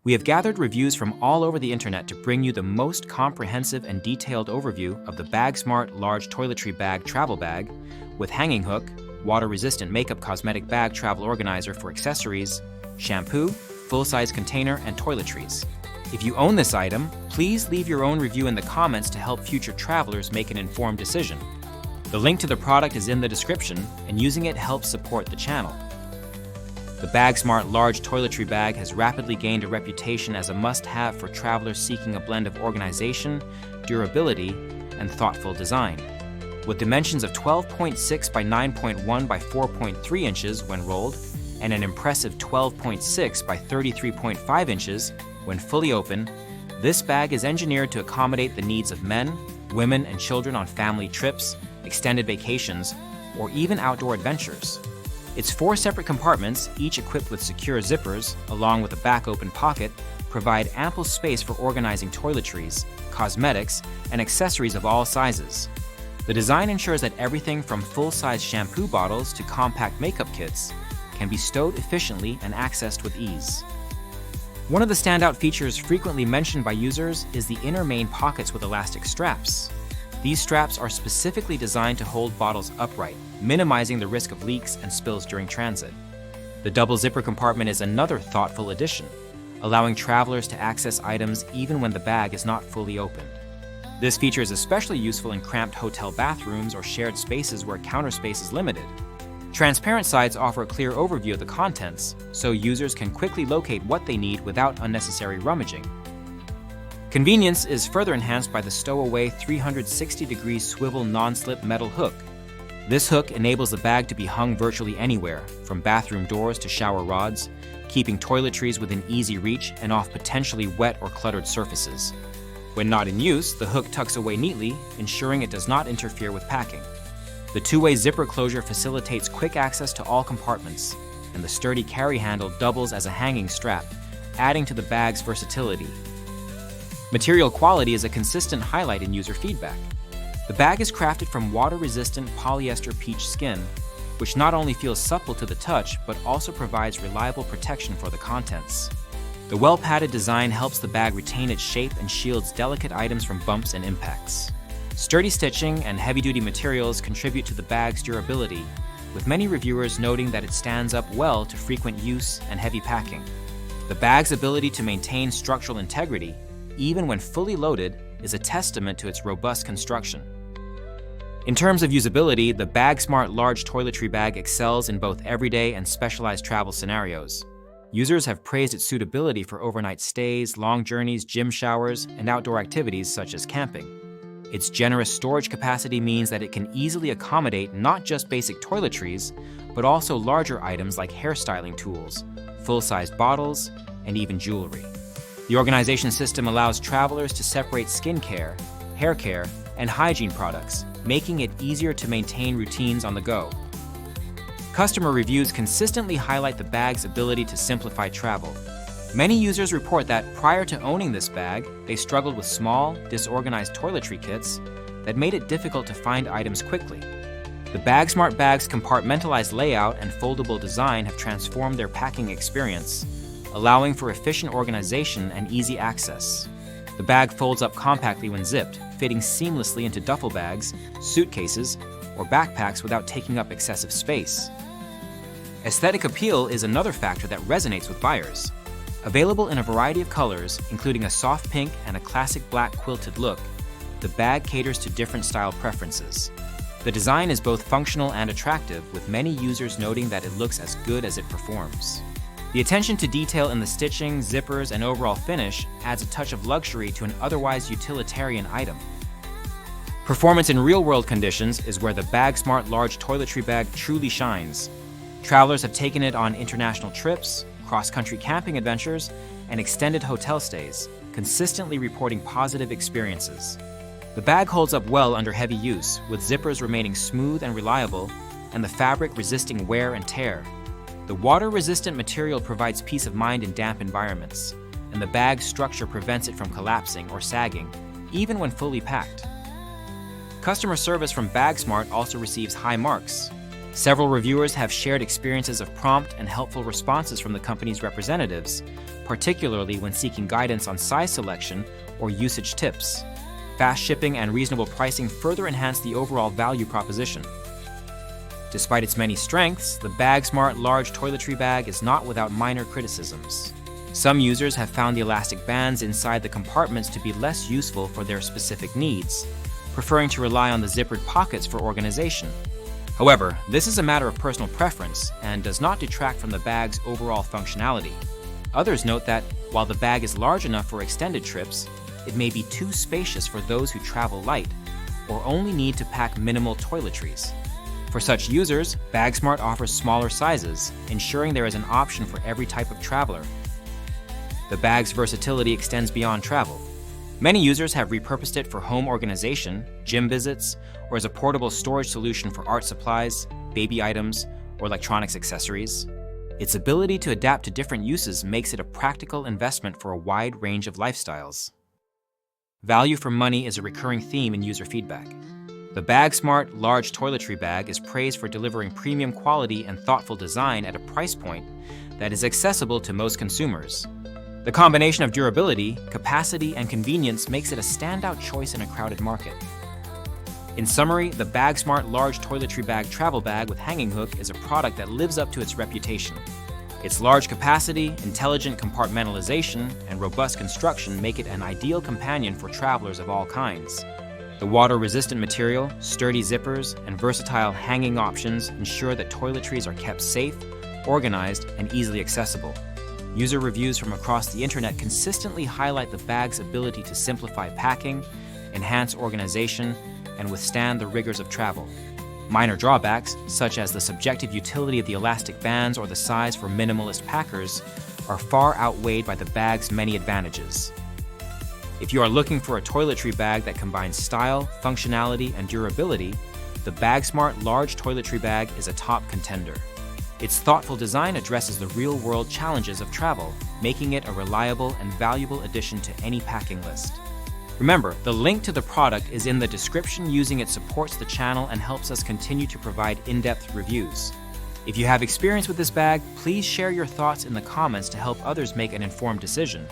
We have gathered reviews from all over the internet to bring you the most comprehensive and detailed overview of the BAGSMART Large Toiletry Bag travel bag with hanging hook, water-resistant makeup cosmetic bag travel organizer for accessories, shampoo, full-size container, and toiletries. If you own this item, please leave your own review in the comments to help future travelers make an informed decision. The link to the product is in the description, and using it helps support the channel. The BAGSMART Large Toiletry Bag has rapidly gained a reputation as a must-have for travelers seeking a blend of organization, durability, and thoughtful design. With dimensions of 12.6 by 9.1 by 4.3 inches when rolled, and an impressive 12.6 by 33.5 inches when fully open, this bag is engineered to accommodate the needs of men, women, and children on family trips, extended vacations, or even outdoor adventures. Its 4 separate compartments, each equipped with secure zippers, along with a back open pocket, provide ample space for organizing toiletries, cosmetics, and accessories of all sizes. The design ensures that everything from full-size shampoo bottles to compact makeup kits can be stowed efficiently and accessed with ease. One of the standout features frequently mentioned by users is the inner main pockets with elastic straps. These straps are specifically designed to hold bottles upright, minimizing the risk of leaks and spills during transit. The double zipper compartment is another thoughtful addition, allowing travelers to access items even when the bag is not fully opened. This feature is especially useful in cramped hotel bathrooms or shared spaces where counter space is limited. Transparent sides offer a clear overview of the contents, so users can quickly locate what they need without unnecessary rummaging. Convenience is further enhanced by the stowaway 360-degree swivel non-slip metal hook. This hook enables the bag to be hung virtually anywhere, from bathroom doors to shower rods, keeping toiletries within easy reach and off potentially wet or cluttered surfaces. When not in use, the hook tucks away neatly, ensuring it does not interfere with packing. The two-way zipper closure facilitates quick access to all compartments, and the sturdy carry handle doubles as a hanging strap, adding to the bag's versatility. Material quality is a consistent highlight in user feedback. The bag is crafted from water-resistant polyester peach skin, which not only feels supple to the touch, but also provides reliable protection for the contents. The well-padded design helps the bag retain its shape and shields delicate items from bumps and impacts. Sturdy stitching and heavy-duty materials contribute to the bag's durability, with many reviewers noting that it stands up well to frequent use and heavy packing. The bag's ability to maintain structural integrity, even when fully loaded, is a testament to its robust construction. In terms of usability, the BAGSMART Large Toiletry Bag excels in both everyday and specialized travel scenarios. Users have praised its suitability for overnight stays, long journeys, gym showers, and outdoor activities such as camping. Its generous storage capacity means that it can easily accommodate not just basic toiletries, but also larger items like hairstyling tools, full-sized bottles, and even jewelry. The organization system allows travelers to separate skincare, hair care, and hygiene products, making it easier to maintain routines on the go. Customer reviews consistently highlight the bag's ability to simplify travel. Many users report that prior to owning this bag, they struggled with small, disorganized toiletry kits that made it difficult to find items quickly. The BAGSMART bag's compartmentalized layout and foldable design have transformed their packing experience, allowing for efficient organization and easy access. The bag folds up compactly when zipped, fitting seamlessly into duffel bags, suitcases, or backpacks without taking up excessive space. Aesthetic appeal is another factor that resonates with buyers. Available in a variety of colors, including a soft pink and a classic black quilted look, the bag caters to different style preferences. The design is both functional and attractive, with many users noting that it looks as good as it performs. The attention to detail in the stitching, zippers, and overall finish adds a touch of luxury to an otherwise utilitarian item. Performance in real-world conditions is where the BAGSMART Large Toiletry Bag truly shines. Travelers have taken it on international trips, cross-country camping adventures, and extended hotel stays, consistently reporting positive experiences. The bag holds up well under heavy use, with zippers remaining smooth and reliable, and the fabric resisting wear and tear. The water-resistant material provides peace of mind in damp environments, and the bag's structure prevents it from collapsing or sagging, even when fully packed. Customer service from BAGSMART also receives high marks. Several reviewers have shared experiences of prompt and helpful responses from the company's representatives, particularly when seeking guidance on size selection or usage tips. Fast shipping and reasonable pricing further enhance the overall value proposition. Despite its many strengths, the BAGSMART Large Toiletry Bag is not without minor criticisms. Some users have found the elastic bands inside the compartments to be less useful for their specific needs, preferring to rely on the zippered pockets for organization. However, this is a matter of personal preference and does not detract from the bag's overall functionality. Others note that, while the bag is large enough for extended trips, it may be too spacious for those who travel light or only need to pack minimal toiletries. For such users, BAGSMART offers smaller sizes, ensuring there is an option for every type of traveler. The bag's versatility extends beyond travel. Many users have repurposed it for home organization, gym visits, or as a portable storage solution for art supplies, baby items, or electronics accessories. Its ability to adapt to different uses makes it a practical investment for a wide range of lifestyles. Value for money is a recurring theme in user feedback. The BAGSMART Large Toiletry Bag is praised for delivering premium quality and thoughtful design at a price point that is accessible to most consumers. The combination of durability, capacity, and convenience makes it a standout choice in a crowded market. In summary, the BAGSMART Large Toiletry Bag travel bag with hanging hook is a product that lives up to its reputation. Its large capacity, intelligent compartmentalization, and robust construction make it an ideal companion for travelers of all kinds. The water-resistant material, sturdy zippers, and versatile hanging options ensure that toiletries are kept safe, organized, and easily accessible. User reviews from across the internet consistently highlight the bag's ability to simplify packing, enhance organization, and withstand the rigors of travel. Minor drawbacks, such as the subjective utility of the elastic bands or the size for minimalist packers, are far outweighed by the bag's many advantages. If you are looking for a toiletry bag that combines style, functionality, and durability, the BAGSMART Large Toiletry Bag is a top contender. Its thoughtful design addresses the real-world challenges of travel, making it a reliable and valuable addition to any packing list. Remember, the link to the product is in the description. Using it supports the channel and helps us continue to provide in-depth reviews. If you have experience with this bag, please share your thoughts in the comments to help others make an informed decision.